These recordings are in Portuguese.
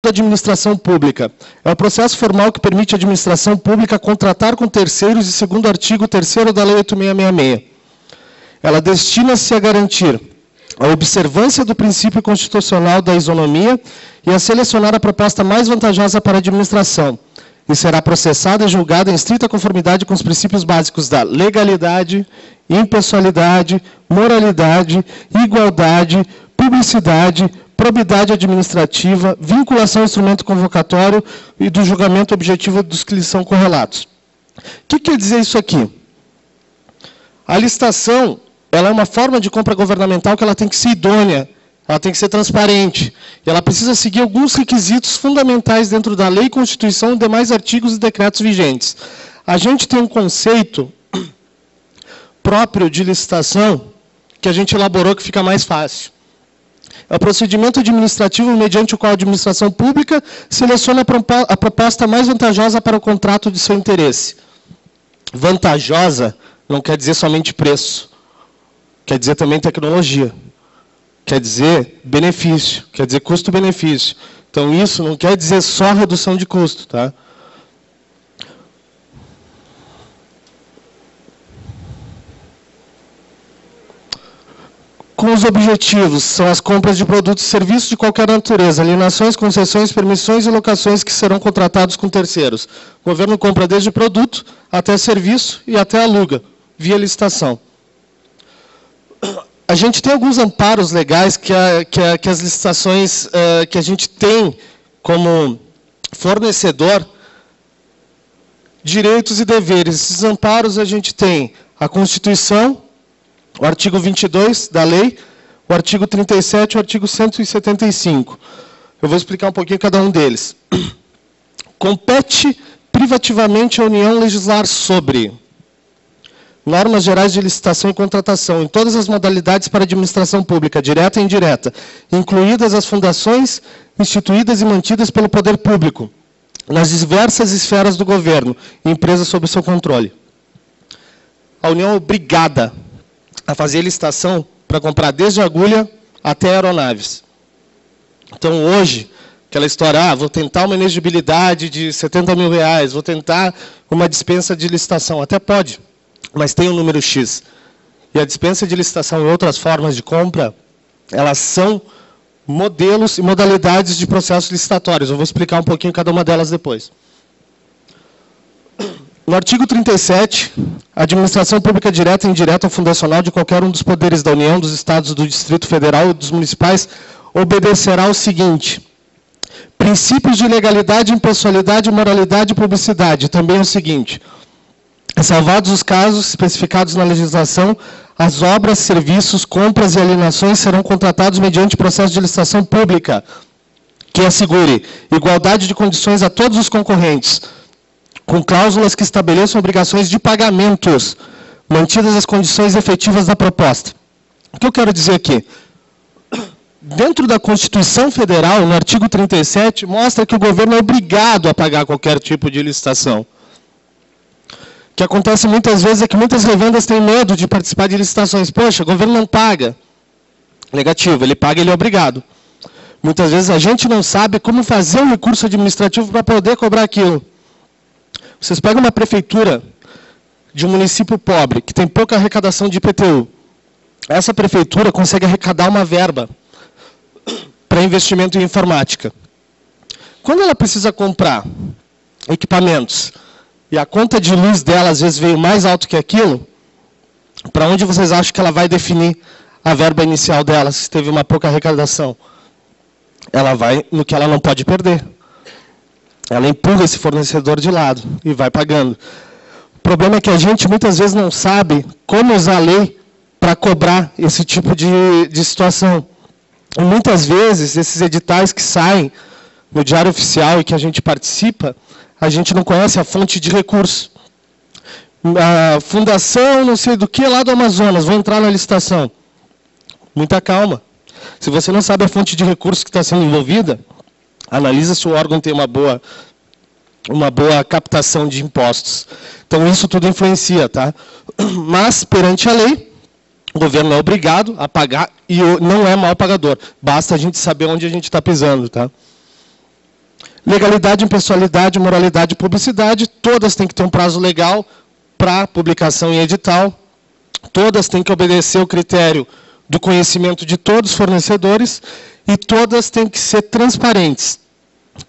da administração pública. É o processo formal que permite à administração pública contratar com terceiros e segundo o artigo 3º da Lei 8666. Ela destina-se a garantir a observância do princípio constitucional da isonomia e a selecionar a proposta mais vantajosa para a administração, e será processada e julgada em estrita conformidade com os princípios básicos da legalidade, impessoalidade, moralidade, igualdade, publicidade, probidade administrativa, vinculação ao instrumento convocatório e do julgamento objetivo dos que lhes são correlatos. O que quer dizer isso aqui? A licitação, ela é uma forma de compra governamental que ela tem que ser idônea, ela tem que ser transparente, e ela precisa seguir alguns requisitos fundamentais dentro da lei, Constituição e demais artigos e decretos vigentes. A gente tem um conceito próprio de licitação que a gente elaborou que fica mais fácil. É o procedimento administrativo mediante o qual a administração pública seleciona a proposta mais vantajosa para o contrato de seu interesse. Vantajosa não quer dizer somente preço, quer dizer também tecnologia, quer dizer benefício, quer dizer custo-benefício. Então, isso não quer dizer só redução de custo, tá? Com os objetivos, são as compras de produtos e serviços de qualquer natureza, alienações, concessões, permissões e locações que serão contratados com terceiros. O governo compra desde produto até serviço e até aluga, via licitação. A gente tem alguns amparos legais que as licitações que a gente tem como fornecedor, direitos e deveres. Esses amparos a gente tem a Constituição, o artigo 22 da lei, o artigo 37 e o artigo 175. Eu vou explicar um pouquinho cada um deles. Compete privativamente à União legislar sobre normas gerais de licitação e contratação, em todas as modalidades para a administração pública, direta e indireta, incluídas as fundações instituídas e mantidas pelo poder público, nas diversas esferas do governo e empresas sob seu controle. A União é obrigada a fazer licitação para comprar desde agulha até aeronaves. Então, hoje, aquela história, vou tentar uma elegibilidade de R$70 mil, vou tentar uma dispensa de licitação. Até pode, mas tem um número X. E a dispensa de licitação e outras formas de compra, elas são modelos e modalidades de processos licitatórios. Eu vou explicar um pouquinho cada uma delas depois. No artigo 37, a administração pública direta e indireta ou fundacional de qualquer um dos poderes da União, dos Estados, do Distrito Federal e dos municipais obedecerá ao seguinte: princípios de legalidade, impessoalidade, moralidade e publicidade. Também é o seguinte: salvados os casos especificados na legislação, as obras, serviços, compras e alienações serão contratados mediante processo de licitação pública, que assegure igualdade de condições a todos os concorrentes, com cláusulas que estabeleçam obrigações de pagamentos, mantidas as condições efetivas da proposta. O que eu quero dizer aqui? Dentro da Constituição Federal, no artigo 37, mostra que o governo é obrigado a pagar qualquer tipo de licitação. O que acontece muitas vezes é que muitas revendas têm medo de participar de licitações. Poxa, o governo não paga. Negativo, ele paga, ele é obrigado. Muitas vezes a gente não sabe como fazer um recurso administrativo para poder cobrar aquilo. Vocês pegam uma prefeitura de um município pobre, que tem pouca arrecadação de IPTU. Essa prefeitura consegue arrecadar uma verba para investimento em informática. Quando ela precisa comprar equipamentos, e a conta de luz dela às vezes veio mais alto que aquilo, para onde vocês acham que ela vai definir a verba inicial dela, se teve uma pouca arrecadação? Ela vai no que ela não pode perder. Ela empurra esse fornecedor de lado e vai pagando. O problema é que a gente muitas vezes não sabe como usar a lei para cobrar esse tipo de situação. E muitas vezes, esses editais que saem no Diário Oficial e que a gente participa, a gente não conhece a fonte de recurso. A fundação, não sei do que, lá do Amazonas, vou entrar na licitação. Muita calma. Se você não sabe a fonte de recurso que está sendo envolvida, analisa se o órgão tem uma boa captação de impostos. Então, isso tudo influencia, tá? Mas, perante a lei, o governo é obrigado a pagar e não é mal pagador. Basta a gente saber onde a gente está pisando, tá? Legalidade, impessoalidade, moralidade e publicidade, todas têm que ter um prazo legal para publicação em edital, todas têm que obedecer o critério do conhecimento de todos os fornecedores e todas têm que ser transparentes.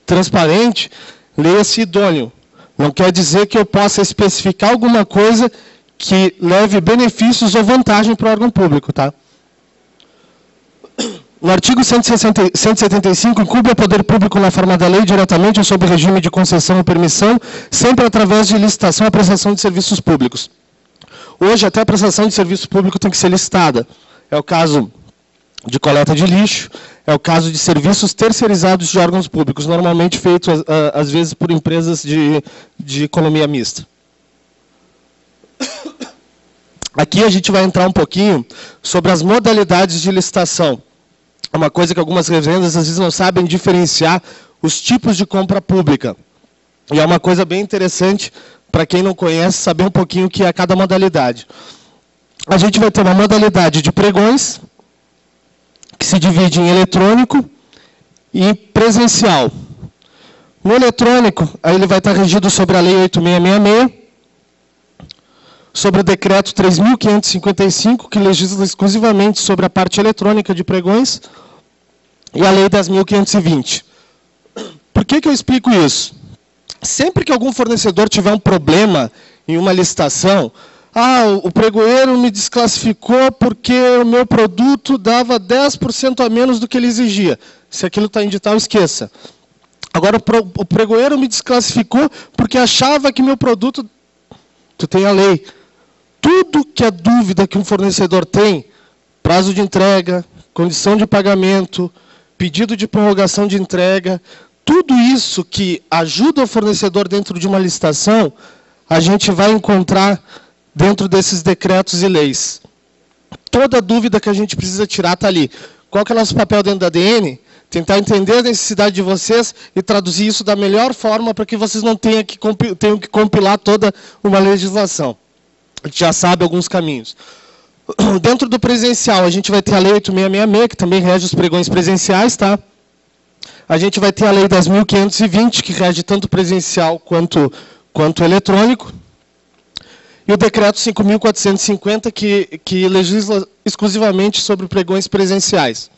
Transparente, leia-se idôneo. Não quer dizer que eu possa especificar alguma coisa que leve benefícios ou vantagem para o órgão público, tá? No artigo 175, incumbe ao poder público na forma da lei diretamente ou sob regime de concessão ou permissão, sempre através de licitação ou prestação de serviços públicos. Hoje, até a prestação de serviço público tem que ser licitada. É o caso de coleta de lixo, é o caso de serviços terceirizados de órgãos públicos, normalmente feitos, às vezes, por empresas de economia mista. Aqui a gente vai entrar um pouquinho sobre as modalidades de licitação. É uma coisa que algumas revendas, às vezes, não sabem diferenciar os tipos de compra pública. E é uma coisa bem interessante, para quem não conhece, saber um pouquinho o que é cada modalidade. A gente vai ter uma modalidade de pregões, que se divide em eletrônico e presencial. No eletrônico, aí ele vai estar regido sobre a Lei 8.666, sobre o Decreto 3.555, que legisla exclusivamente sobre a parte eletrônica de pregões, e a Lei 10.520. Por que eu explico isso? Sempre que algum fornecedor tiver um problema em uma licitação, o pregoeiro me desclassificou porque o meu produto dava 10% a menos do que ele exigia. Se aquilo está em edital, esqueça. Agora, o pregoeiro me desclassificou porque achava que meu produto... Tu tem a lei. Tudo que é dúvida que um fornecedor tem, prazo de entrega, condição de pagamento, pedido de prorrogação de entrega, tudo isso que ajuda o fornecedor dentro de uma licitação, a gente vai encontrar dentro desses decretos e leis. Toda dúvida que a gente precisa tirar está ali. Qual que é o nosso papel dentro da ADN? Tentar entender a necessidade de vocês e traduzir isso da melhor forma para que vocês não tenham que compilar toda uma legislação. A gente já sabe alguns caminhos. Dentro do presencial, a gente vai ter a Lei 8.666, que também rege os pregões presenciais, tá? A gente vai ter a Lei 10.520, que rege tanto presencial quanto eletrônico. E o Decreto 5.450, que legisla exclusivamente sobre pregões presenciais.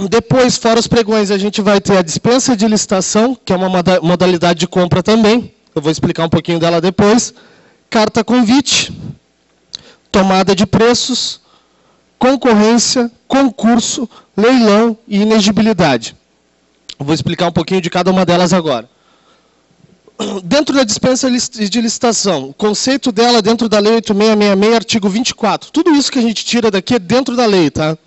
Depois, fora os pregões, a gente vai ter a dispensa de licitação, que é uma modalidade de compra também. Eu vou explicar um pouquinho dela depois. Carta convite, tomada de preços, concorrência, concurso, leilão e inexigibilidade. Eu vou explicar um pouquinho de cada uma delas agora. Dentro da dispensa de licitação, o conceito dela dentro da Lei 8.666, artigo 24. Tudo isso que a gente tira daqui é dentro da lei, tá?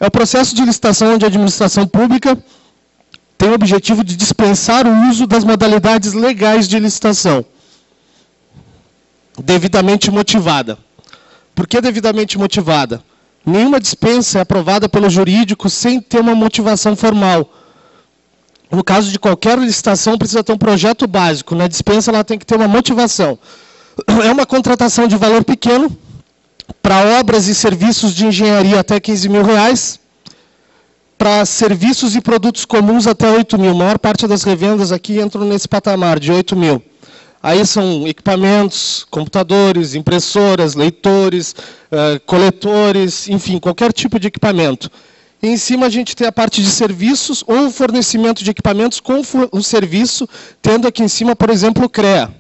É o processo de licitação onde a administração pública tem o objetivo de dispensar o uso das modalidades legais de licitação. Devidamente motivada. Por que devidamente motivada? Nenhuma dispensa é aprovada pelo jurídico sem ter uma motivação formal. No caso de qualquer licitação, precisa ter um projeto básico. Na dispensa, ela tem que ter uma motivação. É uma contratação de valor pequeno, para obras e serviços de engenharia até R$15.000, para serviços e produtos comuns até R$8.000. A maior parte das revendas aqui entram nesse patamar de R$8.000. Aí são equipamentos, computadores, impressoras, leitores, coletores, enfim, qualquer tipo de equipamento. E em cima a gente tem a parte de serviços ou fornecimento de equipamentos com o serviço, tendo aqui em cima, por exemplo, o CREA.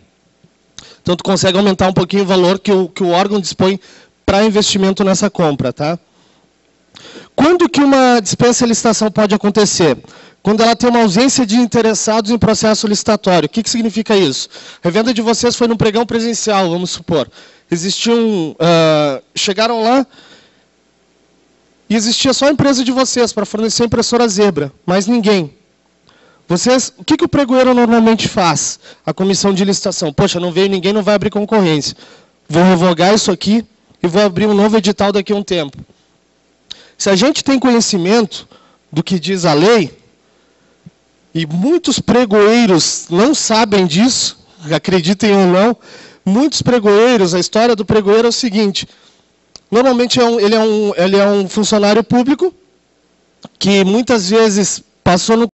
Então, tu consegue aumentar um pouquinho o valor que o órgão dispõe para investimento nessa compra, tá? Quando que uma dispensa de licitação pode acontecer? Quando ela tem uma ausência de interessados em processo licitatório. O que significa isso? A revenda de vocês foi num pregão presencial, vamos supor. Chegaram lá e existia só a empresa de vocês para fornecer a impressora Zebra, mais ninguém. O que o pregoeiro normalmente faz? A comissão de licitação. Poxa, não veio ninguém, não vai abrir concorrência. Vou revogar isso aqui e vou abrir um novo edital daqui a um tempo. Se a gente tem conhecimento do que diz a lei, e muitos pregoeiros não sabem disso, acreditem ou não, muitos pregoeiros, a história do pregoeiro é o seguinte, normalmente ele é um funcionário público que muitas vezes passou no